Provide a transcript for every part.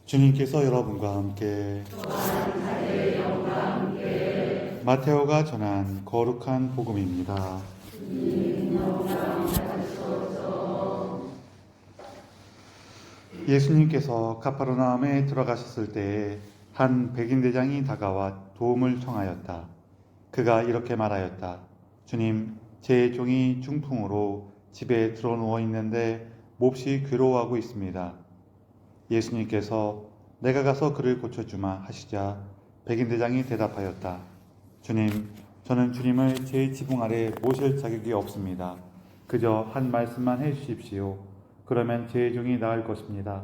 주님께서 여러분과 함께 마테오가 전한 거룩한 복음입니다. 예수님께서 가파르나움에 들어가셨을 때에 한 백인 대장이 다가와 도움을 청하였다. 그가 이렇게 말하였다. 주님, 제 종이 중풍으로 집에 들어 누워 있는데 몹시 괴로워하고 있습니다. 예수님께서 내가 가서 그를 고쳐주마 하시자 백인 대장이 대답하였다. 주님, 저는 주님을 제 지붕 아래 모실 자격이 없습니다. 그저 한 말씀만 해주십시오. 그러면 제 종이 나을 것입니다.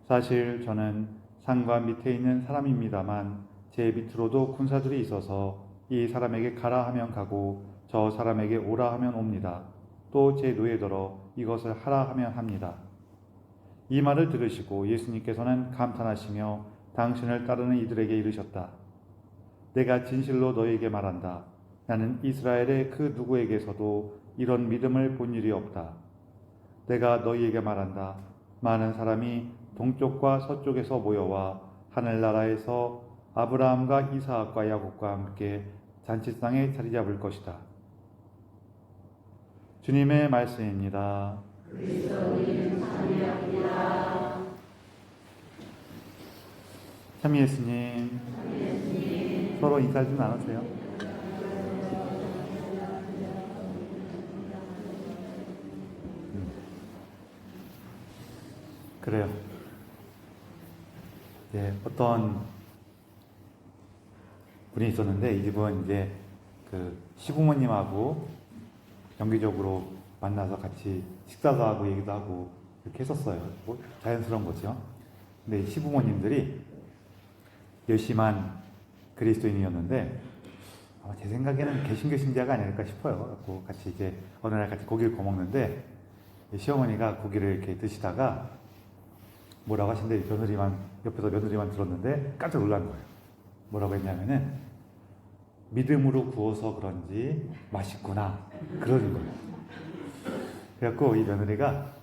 사실 저는 산과 밑에 있는 사람입니다만 제 밑으로도 군사들이 있어서 이 사람에게 가라 하면 가고 저 사람에게 오라 하면 옵니다. 또 제 노예더러 이것을 하라 하면 합니다. 이 말을 들으시고 예수님께서는 감탄하시며 당신을 따르는 이들에게 이르셨다. 내가 진실로 너희에게 말한다. 나는 이스라엘의 그 누구에게서도 이런 믿음을 본 일이 없다. 내가 너희에게 말한다. 많은 사람이 동쪽과 서쪽에서 모여와 하늘나라에서 아브라함과 이삭과 야곱과 함께 잔치상에 자리 잡을 것이다. 주님의 말씀입니다. 참 예수님, 서로 인사 좀 나누세요. 그래요. 네, 어떤 분이 있었는데 이 집은 이제 그 시부모님하고 정기적으로 만나서 같이 식사도 하고 얘기도 하고 이렇게 했었어요. 뭐 자연스러운 거죠. 근데 시부모님들이 열심한 그리스도인이었는데 아마 제 생각에는 개신교신자가 아닐까 싶어요. 그래서 같이 이제 어느 날 같이 고기를 구워 먹는데 시어머니가 고기를 이렇게 드시다가 뭐라고 하신데 옆에서 며느리만 들었는데 깜짝 놀란 거예요. 뭐라고 했냐면은 믿음으로 구워서 그런지 맛있구나 그러는 거예요. 그래갖고 이 며느리가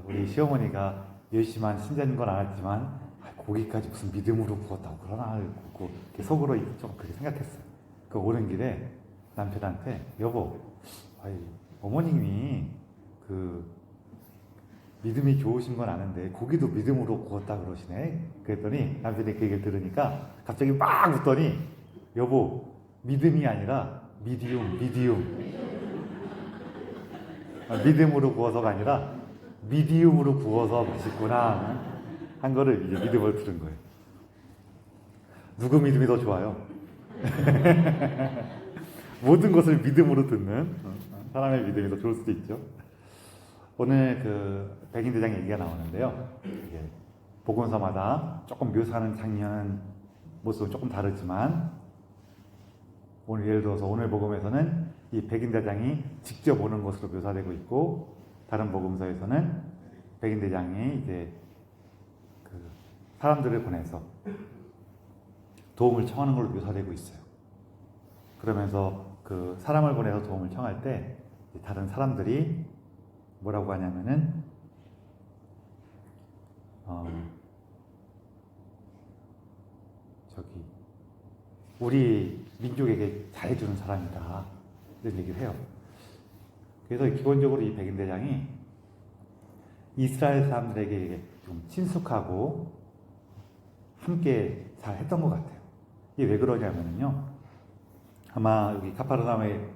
우리 시어머니가 열심한 신자인 건 알았지만 고기까지 무슨 믿음으로 구웠다고 그러나 속으로 좀 그렇게 생각했어요. 그 오는 길에 남편한테 여보, 어머님이 그 믿음이 좋으신 건 아는데 고기도 믿음으로 구웠다 그러시네. 그랬더니 남편이 그 얘기를 들으니까 갑자기 막 웃더니 여보, 믿음이 아니라 미디움. 믿음으로 구워서가 아니라 미디움으로 구워서 맛있구나 한 거를 이제 믿음으로 들은 거예요. 누구 믿음이 더 좋아요? 모든 것을 믿음으로 듣는 사람의 믿음이 더 좋을 수도 있죠. 오늘 그 백인 대장 얘기가 나오는데요. 이게 복음서마다 조금 묘사하는 장면 모습은 조금 다르지만 오늘 예를 들어서 오늘 복음에서는 이 백인 대장이 직접 오는 것으로 묘사되고 있고 다른 복음서에서는 백인 대장이 이제 그 사람들을 보내서 도움을 청하는 걸로 묘사되고 있어요. 그러면서 그 사람을 보내서 도움을 청할 때 다른 사람들이 뭐라고 하냐면은 우리 민족에게 잘해주는 사람이다 이런 얘기를 해요. 그래서 기본적으로 이 백인 대장이 이스라엘 사람들에게 좀 친숙하고 함께 잘 했던 것 같아요. 이게 왜 그러냐면요, 아마 여기 가파르나움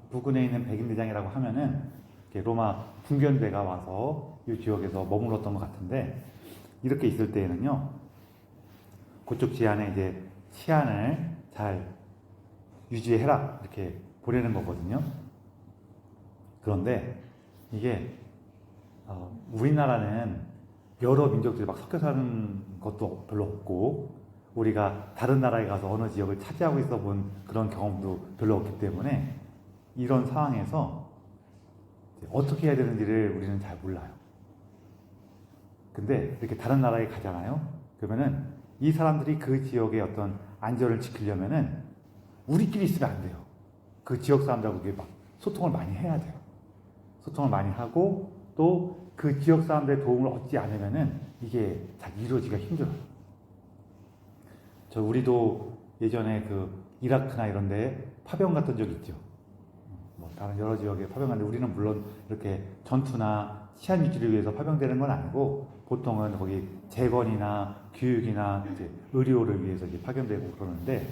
부근에 있는 백인 대장이라고 하면은 로마 군견대가 와서 이 지역에서 머물렀던 것 같은데 이렇게 있을 때에는요, 그쪽 지안에 이제 치안을 잘 유지해라 이렇게 보내는 거거든요. 그런데 이게 우리나라는 여러 민족들이 막 섞여 사는 것도 별로 없고 우리가 다른 나라에 가서 어느 지역을 차지하고 있어 본 그런 경험도 별로 없기 때문에 이런 상황에서 어떻게 해야 되는지를 우리는 잘 몰라요. 근데 이렇게 다른 나라에 가잖아요. 그러면은 이 사람들이 그 지역의 어떤 안전을 지키려면은 우리끼리 있으면 안 돼요. 그 지역 사람들하고 막 소통을 많이 해야 돼요. 소통을 많이 하고 또 그 지역 사람들의 도움을 얻지 않으면은 이게 잘 이루어지기가 힘들어요. 우리도 예전에 그 이라크나 이런 데 파병 갔던 적 있죠. 뭐 다른 여러 지역에 파병 갔는데 우리는 물론 이렇게 전투나 치안 유지를 위해서 파병되는 건 아니고 보통은 거기 재건이나 교육이나 이제 의료를 위해서 이제 파견되고 그러는데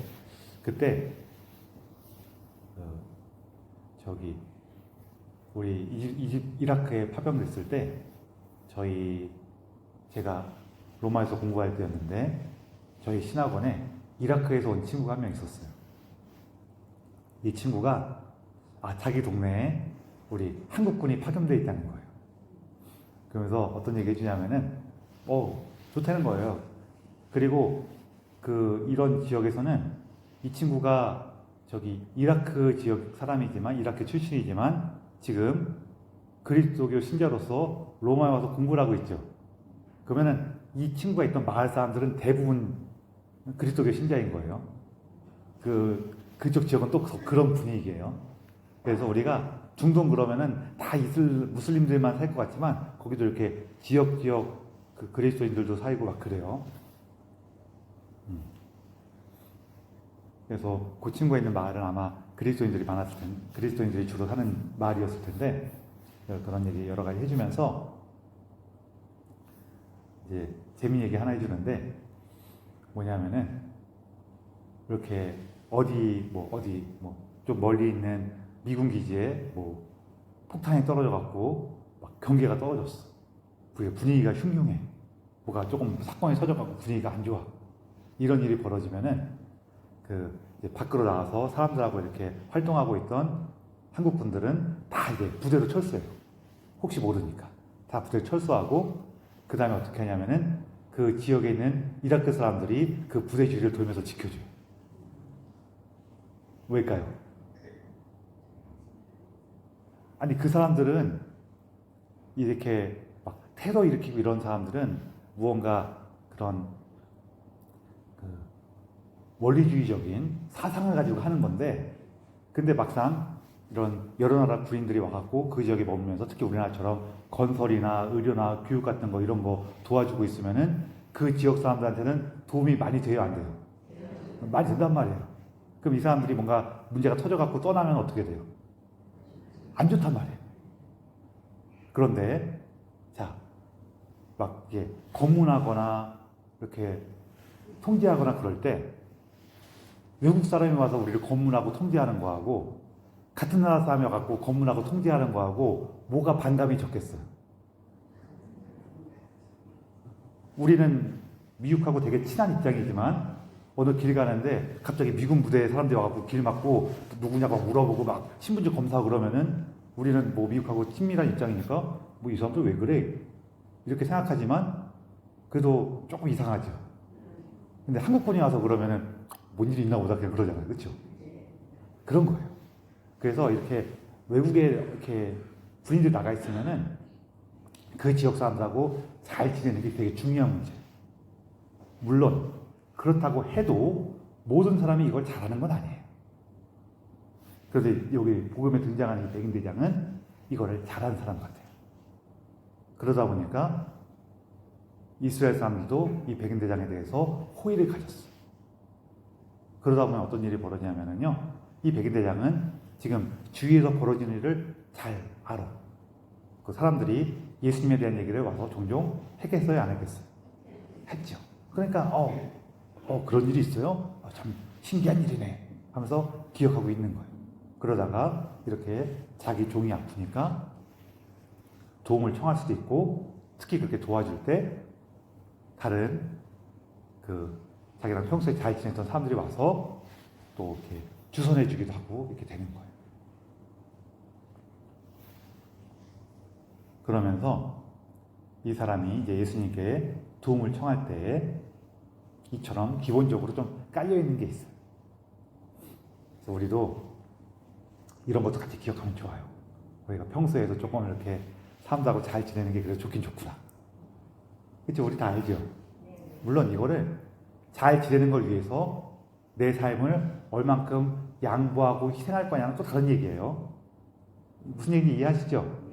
그때 우리 이라크에 파병됐을 때 제가 로마에서 공부할 때였는데 저희 신학원에 이라크에서 온 친구가 한 명 있었어요. 이 친구가 자기 동네에 우리 한국군이 파견되어 있다는 거예요. 그러면서 어떤 얘기 해주냐면은 좋다는 거예요. 그리고 이런 지역에서는 이 친구가 이라크 지역 사람이지만 이라크 출신이지만 지금 그리스도교 신자로서 로마에 와서 공부를 하고 있죠. 그러면은 이 친구가 있던 마을 사람들은 대부분 그리스도교 신자인 거예요. 그쪽 지역은 또 그런 분위기예요. 그래서 우리가 중동 그러면은 다 무슬림들만 살 것 같지만 거기도 이렇게 지역 그리스도인들도 살고 막 그래요. 그래서 그 친구가 있는 마을은 아마 그리스도인들이 많았을 텐데, 그리스도인들이 주로 사는 마을이었을 텐데 그런 얘기 여러 가지 해주면서 이제 재미있는 얘기 하나 해주는데 뭐냐면은 이렇게 좀 멀리 있는 미군 기지에 폭탄이 떨어져갖고 막 경계가 떨어졌어. 분위기가 흉흉해. 뭐가 조금 사건이 터져갖고 분위기가 안 좋아. 이런 일이 벌어지면은 이제 밖으로 나가서 사람들하고 이렇게 활동하고 있던 한국 분들은 다 이제 부대로 철수해요. 혹시 모르니까 다 부대로 철수하고 그 다음에 어떻게 하냐면은 그 지역에 있는 이라크 사람들이 그 부대 주위를 돌면서 지켜줘요. 왜일까요? 아니 그 사람들은 이렇게 막 테러 일으키고 이런 사람들은 무언가 그런 원리주의적인 사상을 가지고 하는 건데 근데 막상 이런 여러 나라 군인들이 와갖고 그 지역에 머물면서 특히 우리나라처럼 건설이나 의료나 교육 같은 거 이런 거 도와주고 있으면은 그 지역 사람들한테는 도움이 많이 돼요, 안 돼요? 많이 된단 말이에요. 그럼 이 사람들이 뭔가 문제가 터져갖고 떠나면 어떻게 돼요? 안 좋단 말이에요. 그런데 막 이게 검문하거나 이렇게 통제하거나 그럴 때 외국 사람이 와서 우리를 검문하고 통제하는 거하고 같은 나라 사람이 와갖고 검문하고 통제하는 거하고 뭐가 반감이 적겠어요? 우리는 미국하고 되게 친한 입장이지만 어느 길 가는데 갑자기 미군 부대 사람들이 와갖고 길 막고 누구냐고 물어보고 막 신분증 검사하고 그러면은 우리는 미국하고 친밀한 입장이니까 이 사람들 왜 그래? 이렇게 생각하지만 그래도 조금 이상하죠. 근데 한국군이 와서 그러면은 뭔 일이 있나 보다 그냥 그러잖아요. 그렇죠? 그런 거예요. 그래서 이렇게 외국에 이렇게 군인들 나가 있으면은 그 지역 사람들하고 잘 지내는 게 되게 중요한 문제예요. 물론 그렇다고 해도 모든 사람이 이걸 잘하는 건 아니에요. 그래서 여기 복음에 등장하는 이 백인대장은 이거를 잘한 사람 같아요. 그러다 보니까 이스라엘 사람들도 이 백인대장에 대해서 호의를 가졌어요. 그러다 보면 어떤 일이 벌어지냐면요. 이 백인대장은 지금 주위에서 벌어지는 일을 잘 알아. 그 사람들이 예수님에 대한 얘기를 와서 종종 했겠어요? 안 했겠어요? 했죠. 그러니까 그런 일이 있어요? 참 신기한 일이네 하면서 기억하고 있는 거예요. 그러다가 이렇게 자기 종이 아프니까 도움을 청할 수도 있고 특히 그렇게 도와줄 때 다른 자기랑 평소에 잘 지냈던 사람들이 와서 또 이렇게 주선해 주기도 하고 이렇게 되는 거예요. 그러면서 이 사람이 이제 예수님께 도움을 청할 때 이처럼 기본적으로 좀 깔려 있는 게 있어요. 그래서 우리도 이런 것도 같이 기억하면 좋아요. 우리가 평소에도 조금 이렇게 사람들하고 잘 지내는 게 그래도 좋긴 좋구나. 그렇죠? 우리 다 알죠? 물론 이거를 잘 지내는 걸 위해서 내 삶을 얼만큼 양보하고 희생할 거냐는 또 다른 얘기예요. 무슨 얘기인지 이해하시죠?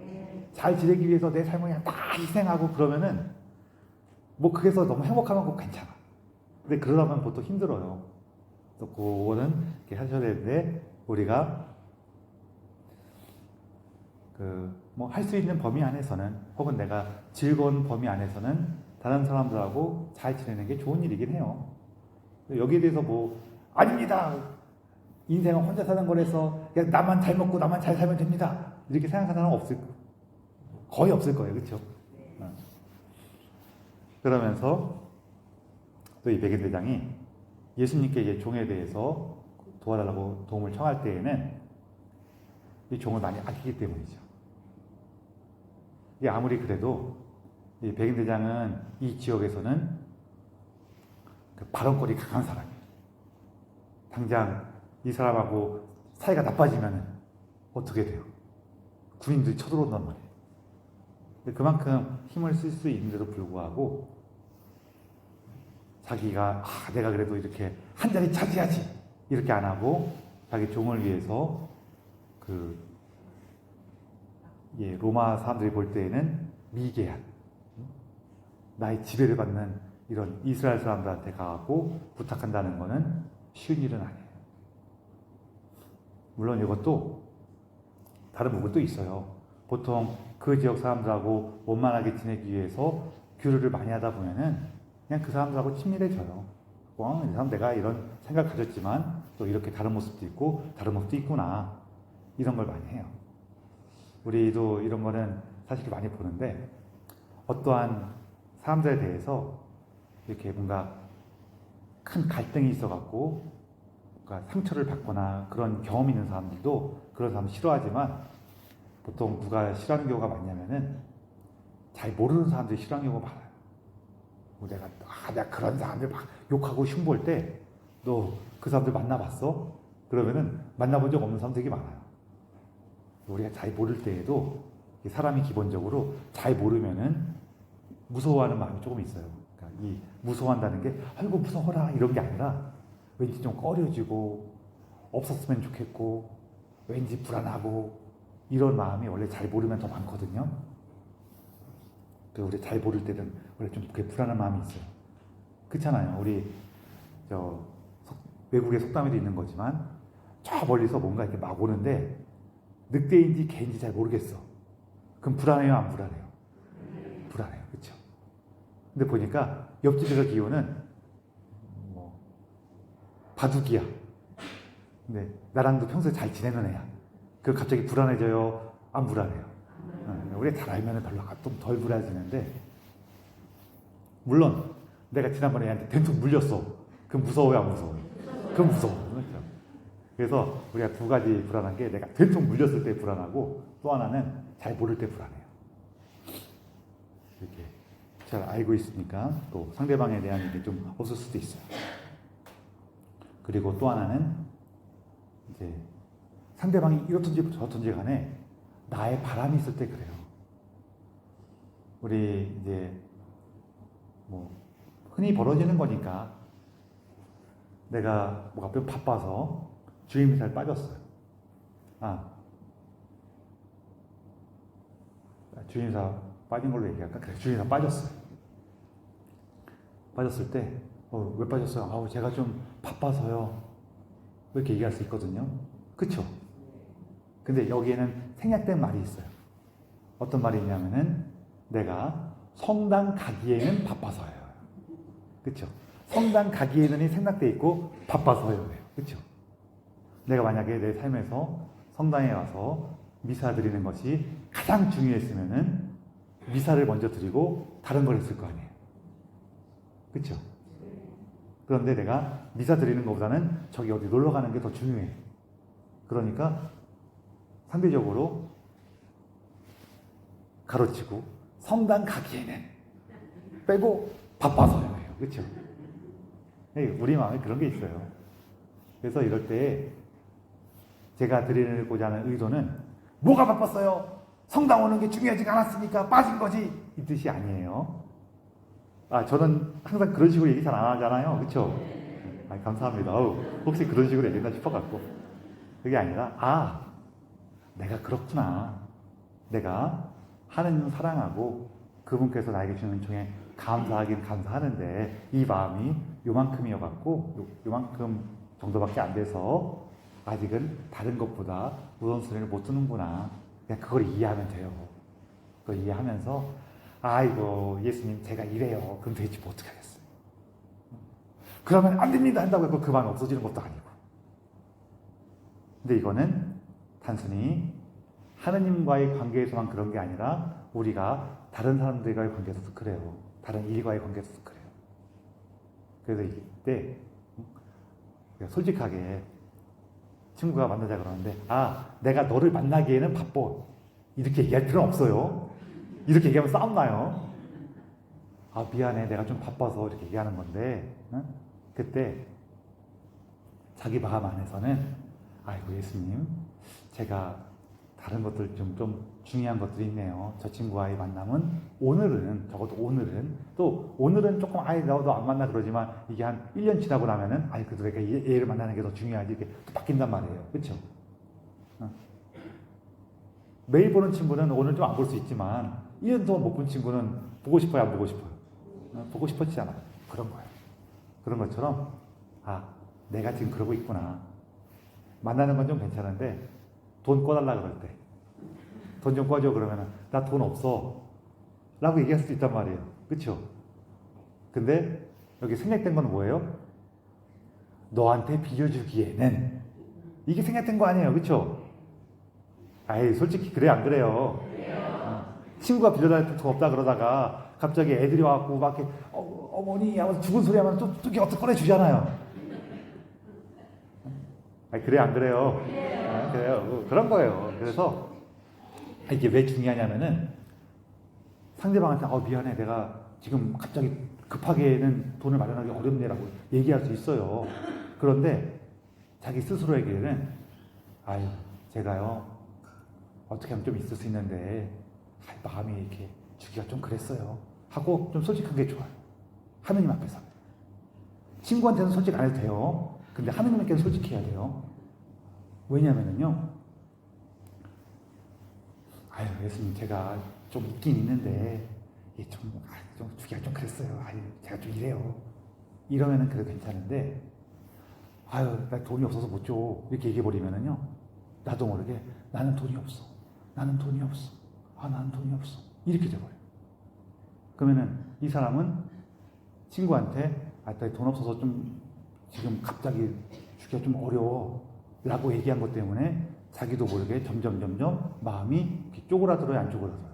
잘 지내기 위해서 내 삶을 그냥 다 희생하고 그러면은 뭐 그래서 너무 행복하면 그거 괜찮아. 근데 그러다 보면 보통 힘들어요. 또 그거는 이렇게 하셔야 되는데, 우리가 뭐 할 수 있는 범위 안에서는, 혹은 내가 즐거운 범위 안에서는 다른 사람들하고 잘 지내는 게 좋은 일이긴 해요. 여기에 대해서 뭐 아닙니다, 인생은 혼자 사는 거라서 그냥 나만 잘 먹고 나만 잘 살면 됩니다, 이렇게 생각하는 사람은 거의 없을 거예요. 그렇죠? 그러면서 또 이 백인대장이 예수님께 이제 종에 대해서 도와달라고 도움을 청할 때에는 이 종을 많이 아끼기 때문이죠. 이 아무리 그래도 이 백인대장은 이 지역에서는 그 발언권이 강한 사람이에요. 당장 이 사람하고 사이가 나빠지면 어떻게 돼요? 군인들이 쳐들어온단 말이에요. 그만큼 힘을 쓸 수 있는데도 불구하고 자기가 내가 그래도 이렇게 한 자리 차지하지 이렇게 안 하고 자기 종을 위해서 로마 사람들이 볼 때에는 미개한, 나의 지배를 받는 이런 이스라엘 사람들한테 가고 부탁한다는 것은 쉬운 일은 아니에요. 물론 이것도 다른 부분도 있어요. 보통 그 지역 사람들하고 원만하게 지내기 위해서 교류를 많이 하다 보면은 그냥 그 사람들하고 친밀해져요. 이 사람 내가 이런 생각 가졌지만 또 이렇게 다른 모습도 있고 다른 모습도 있구나, 이런 걸 많이 해요. 우리도 이런 거는 사실 많이 보는데, 어떠한 사람들에 대해서 이렇게 뭔가 큰 갈등이 있어갖고 그러니까 상처를 받거나 그런 경험이 있는 사람들도 그런 사람 싫어하지만, 보통 누가 싫어하는 경우가 많냐면은 잘 모르는 사람들이 싫어하는 경우가 많아요. 내가 그런 사람들 막 욕하고 흉볼 때 너 그 사람들 만나봤어? 그러면은 만나본 적 없는 사람 되게 많아요. 우리가 잘 모를 때에도 사람이 기본적으로 잘 모르면은 무서워하는 마음이 조금 있어요. 그러니까 이 무서워한다는 게 아이고 무서워라 이런 게 아니라 왠지 좀 꺼려지고 없었으면 좋겠고 왠지 불안하고 이런 마음이 원래 잘 모르면 더 많거든요. 우리 잘 모를 때는 원래 좀 그게 불안한 마음이 있어요. 그렇잖아요. 우리 외국의 속담에도 있는 거지만 저 멀리서 뭔가 이렇게 막 오는데 늑대인지 개인지 잘 모르겠어. 그럼 불안해요, 안 불안해요? 불안해요. 그렇죠? 근데 보니까 옆집에서 기우는 바둑이야. 근데 나랑도 평소에 잘 지내는 애야. 그 갑자기 불안해져요, 안 불안해요? 우리가 잘 알면 별로 좀 덜 불안해지는데, 물론 내가 지난번에 얘한테 된통 물렸어. 그럼 무서워요, 안 무서워요? 그럼 무서워. 그렇죠? 그래서 우리가 두 가지 불안한 게, 내가 된통 물렸을 때 불안하고 또 하나는 잘 모를 때 불안해요. 이렇게 잘 알고 있으니까 또 상대방에 대한 일이 좀 없을 수도 있어요. 그리고 또 하나는 이제 상대방이 이렇든지 저렇든지 간에 나의 바람이 있을 때 그래요. 우리 이제 흔히 벌어지는 거니까, 내가 뭐가 바빠서 주임사에 빠졌어요. 주임사 빠진 걸로 얘기할까? 그래, 주임사 빠졌어요. 빠졌을 때 왜 빠졌어요? 제가 좀 바빠서요. 이렇게 얘기할 수 있거든요. 그쵸? 근데 여기에는 생략된 말이 있어요. 어떤 말이 있냐면은 내가 성당 가기에는 바빠서요. 그쵸? 성당 가기에는이 생략돼 있고 바빠서요. 그쵸? 내가 만약에 내 삶에서 성당에 와서 미사 드리는 것이 가장 중요했으면은 미사를 먼저 드리고 다른 걸 했을 거 아니에요. 그쵸? 그런데 내가 미사 드리는 것보다는 저기 어디 놀러 가는 게 더 중요해. 그러니까 상대적으로 가로치고 성당 가기에는 빼고 바빠서요. 그렇죠? 우리 마음에 그런 게 있어요. 그래서 이럴 때 제가 드리고자 하는 의도는 뭐가 바빴어요? 성당 오는 게 중요하지가 않았으니까 빠진 거지, 이 뜻이 아니에요. 저는 항상 그런 식으로 얘기 잘 안 하잖아요. 그렇죠? 감사합니다. 혹시 그런 식으로 얘기했나 싶어갖고. 그게 아니라 내가 그렇구나. 내가 하나님을 사랑하고 그분께서 나에게 주는 중에 감사하긴 감사하는데 이 마음이 요만큼이어갖고 요만큼 정도밖에 안 돼서 아직은 다른 것보다 우선순위를 못 두는구나. 그냥 그걸 이해하면 돼요. 그걸 이해하면서 아이고 예수님 제가 이래요. 그럼 도대체 뭐 어떻게 하겠어요? 그러면 안 됩니다 한다고 해서 그 마음이 없어지는 것도 아니고. 근데 이거는 단순히 하느님과의 관계에서만 그런 게 아니라 우리가 다른 사람들과의 관계에서도 그래요. 다른 일과의 관계에서도 그래요. 그래서 이때 솔직하게 친구가 만나자 그러는데 내가 너를 만나기에는 바빠. 이렇게 얘기할 필요는 없어요. 이렇게 얘기하면 싸움 나요. 미안해 내가 좀 바빠서 이렇게 얘기하는 건데 그때 자기 마음 안에서는 아이고 예수님 제가 다른 것들 좀 중요한 것들이 있네요. 저 친구와의 만남은 적어도 오늘은 조금 너도 안 만나 그러지만 이게 한 1년 지나고 나면은 그래도 내가 얘를 만나는 게 더 중요하지 이렇게 또 바뀐단 말이에요. 그렇죠? 매일 보는 친구는 오늘 좀 안 볼 수 있지만 1년 동안 못 본 친구는 보고 싶어요 안 보고 싶어요? 보고 싶었잖아. 그런 거예요. 그런 것처럼 내가 지금 그러고 있구나. 만나는 건 좀 괜찮은데 돈 꿔달라 그럴 때 돈 좀 꿔줘 그러면은 나 돈 없어 라고 얘기할 수도 있단 말이에요. 그쵸? 근데 여기 생략된 건 뭐예요? 너한테 빌려주기에는 이게 생략된 거 아니에요. 그쵸? 솔직히 그래 안 그래요? 친구가 빌려달라고 돈 없다 그러다가 갑자기 애들이 와갖고 막 이렇게 어머니 하면서 죽은 소리 하면 또 어떻게 꺼내주잖아요. 그래 안 그래요? 그래요. 그런 거예요. 그래서 이게 왜 중요하냐면은 상대방한테 미안해 내가 지금 갑자기 급하게는 돈을 마련하기 어렵네라고 얘기할 수 있어요. 그런데 자기 스스로에게는 제가요 어떻게 하면 좀 있을 수 있는데 마음이 이렇게 주기가 좀 그랬어요 하고 좀 솔직한 게 좋아요. 하느님 앞에서. 친구한테는 솔직 안 해도 돼요. 근데 하느님께는 솔직해야 돼요. 왜냐면은요 예수님 제가 좀 있긴 있는데 이게 좀 주기가 좀 그랬어요. 제가 좀 이래요. 이러면은 그래도 괜찮은데 나 돈이 없어서 못 줘 이렇게 얘기해버리면은요 나도 모르게 나는 돈이 없어 나는 돈이 없어 나는 돈이 없어 이렇게 돼버려요. 그러면은 이 사람은 친구한테 나 돈 없어서 좀 지금 갑자기 주기가 좀 어려워 라고 얘기한 것 때문에 자기도 모르게 점점 마음이 쪼그라들어요 안 쪼그라들어요?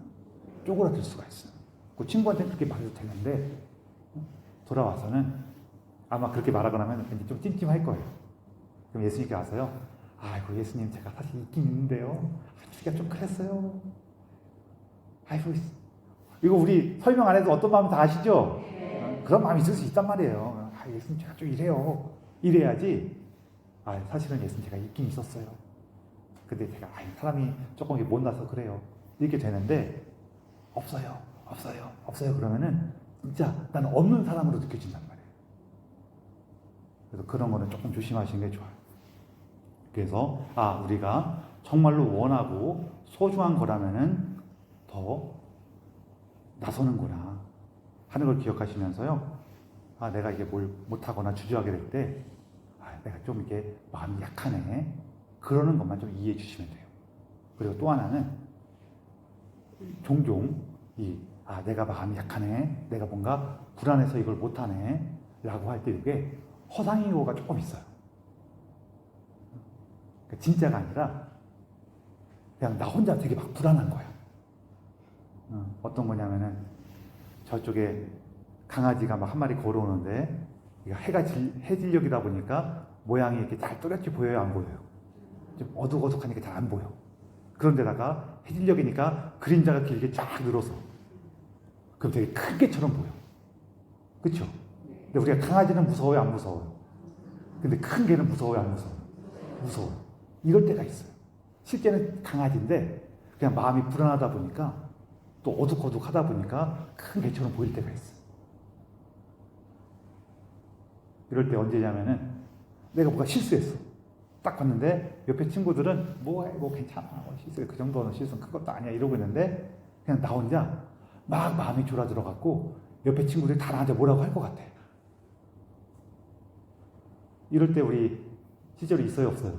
쪼그라들 수가 있어요. 그 친구한테는 그렇게 말해도 되는데 돌아와서는 아마 그렇게 말하고 나면 왠지 좀 찜찜할 거예요. 그럼 예수님께 와서요 예수님 제가 사실 있긴 있는데요 주기가 좀 그랬어요. 이거 우리 설명 안 해도 어떤 마음인지 다 아시죠? 그런 마음이 있을 수 있단 말이에요. 예수님 제가 좀 이래요. 이래야지 사실은 예수님 제가 있긴 있었어요. 근데 제가 사람이 조금 못나서 그래요. 이렇게 되는데 없어요 그러면은 진짜 나는 없는 사람으로 느껴진단 말이에요. 그래서 그런 거는 조금 조심하시는 게 좋아요. 그래서 우리가 정말로 원하고 소중한 거라면은 더 나서는구나 하는 걸 기억하시면서요. 내가 이게 뭘 못하거나 주저하게 될 때 내가 좀 이게 마음이 약하네 그러는 것만 좀 이해해 주시면 돼요. 그리고 또 하나는 종종 내가 마음이 약하네 내가 뭔가 불안해서 이걸 못하네 라고 할 때 이게 허상이고가 조금 있어요. 그러니까 진짜가 아니라 그냥 나 혼자 되게 막 불안한 거야. 어떤 거냐면은 저쪽에 강아지가 막 한 마리 걸어오는데 해질녘이다 보니까 모양이 이렇게 잘 또렷이 보여요 안 보여요? 좀 어둑어둑하니까 잘 안 보여. 그런데다가 해질녘이니까 그림자가 길게 쫙 늘어서 그럼 되게 큰 개처럼 보여. 그쵸? 근데 우리가 강아지는 무서워요 안 무서워요? 근데 큰 개는 무서워요 안 무서워요? 무서워요. 이럴 때가 있어요. 실제는 강아지인데 그냥 마음이 불안하다 보니까 또 어둑어둑하다 보니까 큰 개처럼 보일 때가 있어요. 이럴 때 언제냐면은 내가 뭔가 실수했어. 딱 봤는데 옆에 친구들은 뭐 괜찮아 실수 그 정도는 실수는 큰 것도 아니야 이러고 있는데 그냥 나 혼자 막 마음이 졸아들어 갖고 옆에 친구들이 다 나한테 뭐라고 할 것 같아. 이럴 때 우리 실제로 있어요, 없어요?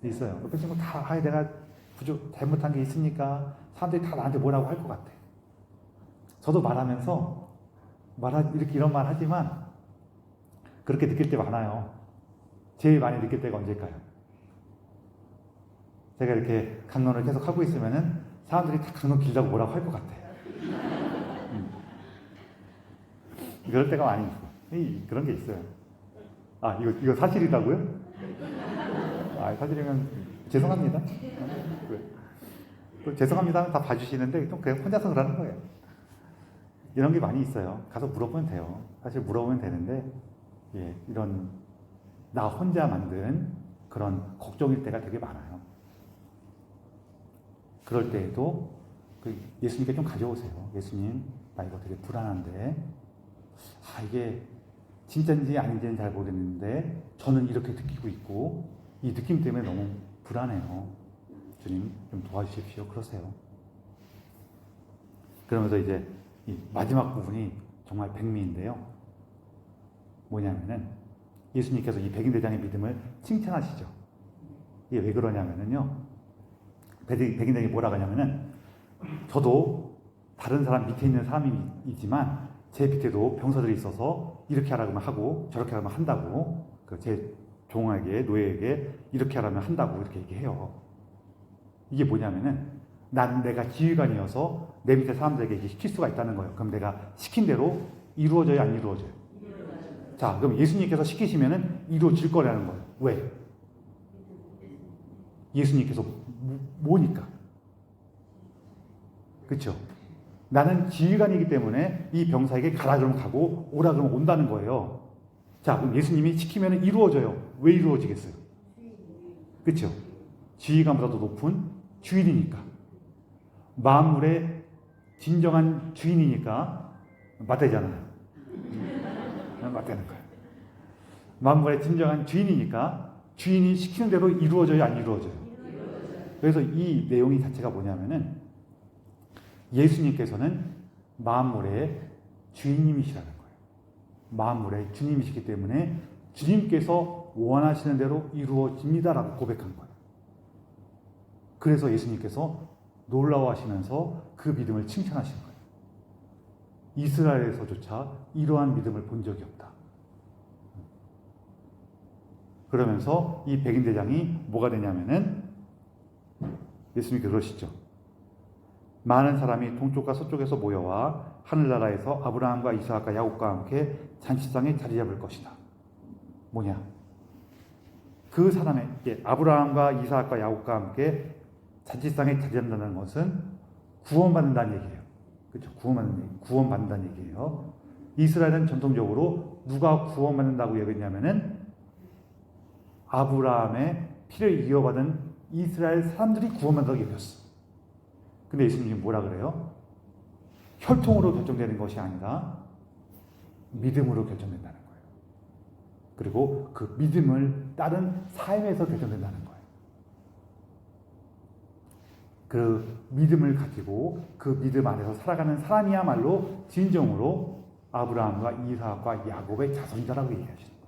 있어요. 옆에 친구 다, 내가 잘못한 게 있으니까 사람들이 다 나한테 뭐라고 할 것 같아. 저도 말하면서 이렇게 이런 말 하지만 그렇게 느낄 때 많아요. 제일 많이 느낄 때가 언제일까요? 제가 이렇게 강론을 계속 하고 있으면은 사람들이 다 강론 길다고 뭐라고 할 것 같아. 그럴 때가 많이 있어. 그런 게 있어요. 아, 이거 사실이다고요? 아, 사실이면 죄송합니다. 죄송합니다는 다 봐주시는데 또 그냥 혼자서 그러는 거예요. 이런 게 많이 있어요. 가서 물어보면 돼요. 사실 물어보면 되는데 이런 나 혼자 만든 그런 걱정일 때가 되게 많아요. 그럴 때에도 예수님께 좀 가져오세요. 예수님, 나 이거 되게 불안한데 이게 진짜인지 아닌지는 잘 모르겠는데 저는 이렇게 느끼고 있고 이 느낌 때문에 너무 불안해요. 주님 좀 도와주십시오. 그러세요. 그러면서 이제 이 마지막 부분이 정말 백미인데요. 뭐냐면은 예수님께서 이 백인 대장의 믿음을 칭찬하시죠. 이게 왜 그러냐면은요. 백인 대장이 뭐라고 하냐면은 저도 다른 사람 밑에 있는 사람이지만 제 밑에도 병사들이 있어서 이렇게 하라고 하면 하고 저렇게 하라면 한다고 제 종에게 노예에게 이렇게 하라면 한다고 이렇게 얘기해요. 이게 뭐냐면은 내가 지휘관이어서 내 밑에 사람들에게 시킬 수가 있다는 거예요. 그럼 내가 시킨 대로 이루어져요, 안 이루어져요? 자, 그럼 예수님께서 시키시면은 이루어질 거라는 거예요. 왜? 예수님께서 뭐니까? 그렇죠? 나는 지휘관이기 때문에 이 병사에게 가라 그러면 가고 오라 그러면 온다는 거예요. 자, 그럼 예수님이 시키면 이루어져요. 왜 이루어지겠어요? 그렇죠? 지휘관보다도 높은 주인이니까. 만물의 진정한 주인이니까 맞대잖아요. 맞대는 거예요. 만물의 진정한 주인이니까 주인이 시키는 대로 이루어져요, 안 이루어져요? 그래서 이 내용이 자체가 뭐냐면은 예수님께서는 만물의 주인님이시라는 거예요. 만물의 주님이시기 때문에 주님께서 원하시는 대로 이루어집니다라고 고백한 거예요. 그래서 예수님께서 놀라워하시면서 그 믿음을 칭찬하신 거예요. 이스라엘에서조차 이러한 믿음을 본 적이 없다. 그러면서 이 백인 대장이 뭐가 되냐면은 예수님께서 그러시죠. 많은 사람이 동쪽과 서쪽에서 모여와 하늘나라에서 아브라함과 이삭과 야곱과 함께 잔치상에 자리 잡을 것이다. 뭐냐? 그 사람에게 아브라함과 이삭과 야곱과 함께 잔치상에 자리 잡는다는 것은 구원받는다는 얘기예요. 그렇죠? 구원받는다는 얘기예요. 이스라엘은 전통적으로 누가 구원받는다고 여겼냐면은 아브라함의 피를 이어받은 이스라엘 사람들이 구원받는다고 여겼어. 근데 예수님이 뭐라 그래요? 혈통으로 결정되는 것이 아니라 믿음으로 결정된다는 거예요. 그리고 그 믿음을 따른 삶에서 결정된다는 거예요. 그 믿음을 가지고 그 믿음 안에서 살아가는 사람이야말로 진정으로 아브라함과 이삭과 야곱의 자손자라고 얘기하시는 거예요.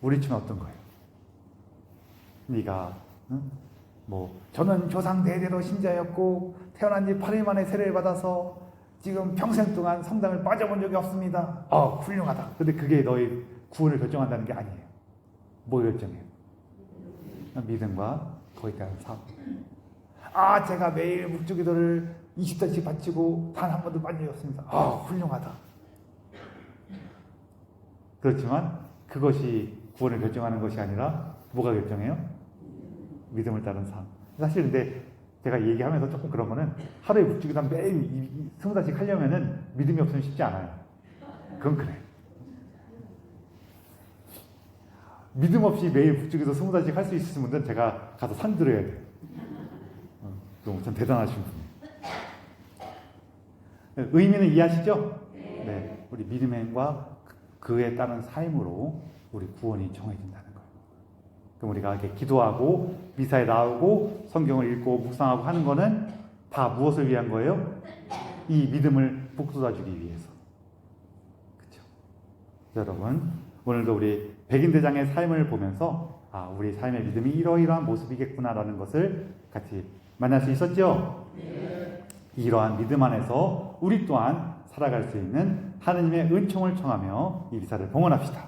우리 치면 어떤 거예요? 네가 저는 조상 대대로 신자였고 태어난 지 8일 만에 세례를 받아서 지금 평생 동안 성당을 빠져본 적이 없습니다. 훌륭하다. 근데 그게 너의 구원을 결정한다는 게 아니에요. 뭐 결정해요? 믿음과 거기에 대한 삶. 제가 매일 묵주기도를 20달씩 바치고 단 한 번도 빠진 적이 없습니다. 훌륭하다. 그렇지만 그것이 구원을 결정하는 것이 아니라 뭐가 결정해요? 믿음을 따른 삶. 사실 근데 제가 얘기하면서 조금 그런 거는 하루에 묵주기도 매일 20달씩 하려면은 믿음이 없으면 쉽지 않아요. 그건 그래. 믿음 없이 매일 묵주기도 20달씩 할 수 있으신 분들은 제가 가서 상 드려야 돼요. 너무 참 대단하신 분이에요. 의미는 이해하시죠? 네. 우리 믿음과 그에 따른 삶으로 우리 구원이 정해진다는 거예요. 그럼 우리가 이렇게 기도하고 미사에 나오고 성경을 읽고 묵상하고 하는 거는 다 무엇을 위한 거예요? 이 믿음을 북돋아주기 위해서. 그렇죠? 여러분, 오늘도 우리 백인대장의 삶을 보면서 우리 삶의 믿음이 이러이러한 모습이겠구나라는 것을 같이 만날 수 있었죠? 네. 이러한 믿음 안에서 우리 또한 살아갈 수 있는 하느님의 은총을 청하며 이 기사를 봉헌합시다.